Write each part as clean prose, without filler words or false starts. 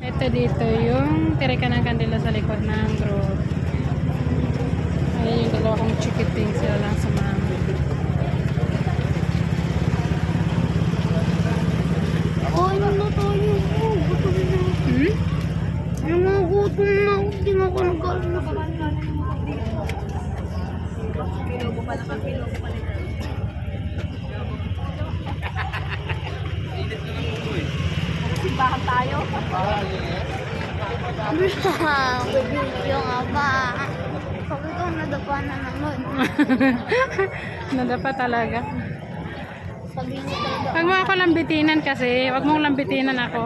Ito dito yung tirikan ng kandila sa likod ng road. Ayan yung dalawa kong chikiting, sila lang sa mama. Oh, ano na tayo? Oh, gutom na. Ano, gutom na. Hindi mo ako nag-alala. Kilo mo pala, kilo mo pala. Simbahan tayo. Video nga ba? Sabi ko, nadapa na naman. Nadapa talaga. Sabi niya talaga. Huwag mo ako lambitinan kasi. Huwag mong lambitinan ako.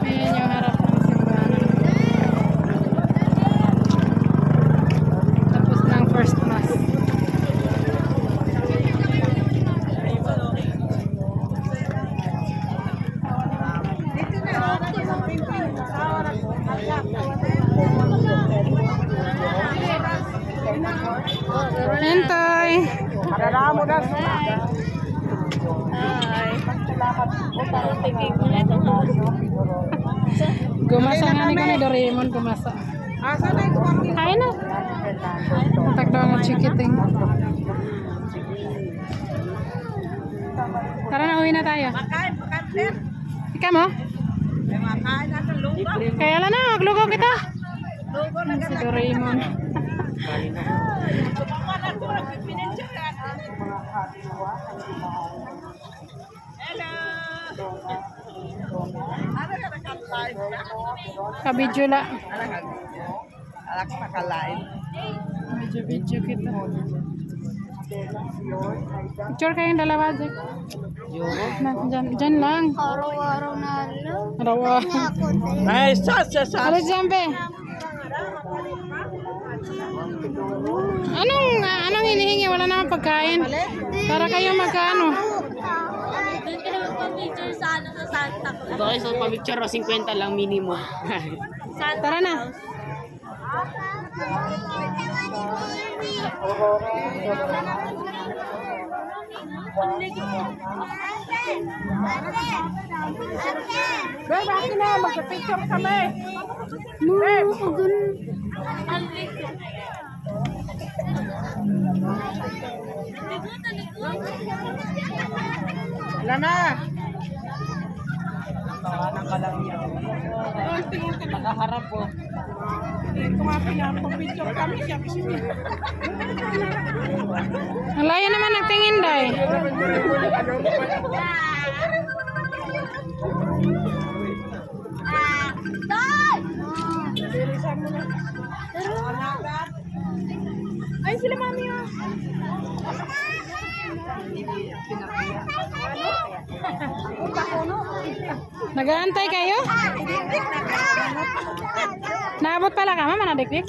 Ayan yung harap ng simbahan. Tapos ng first mass. Entoy! Mararamo na. Hi. Gumasa nga ni kami Doraemon, gumasa. Asa na ito? Kain na. Takdaw ng chikiting. Tara na, uwi na tayo. Makain, sir. Ika mo? May makain natin lugo. Kaya lang na, maglugaw kita. Lugo na Si Doraemon. Hello. Ano ka nakalain ka? Kabidyo la. Alak nakalain. Video kita. Picture kayong dalawa, Jack. Dyan lang. Araw-araw na lang. Arawa. Ako tayo. Ay, sas. Alis dyan, be. Anong hinihingi? Wala naman pagkain. Para kayo magkaano. Doon ka na magpa-picture sa ano sa Santa Claus. Bakit sa pamicture 50 lang minimum. Tara na. Be, bakit na? Magpa-picture kami. Wala na. Nakaharap po. Ito nga pinapapicture kami. Siya kasi Ang layo naman nagtingin, day. ay, sila mami ah. Nag-aantay kayo? Naabot pala ka, mama, nadikdik?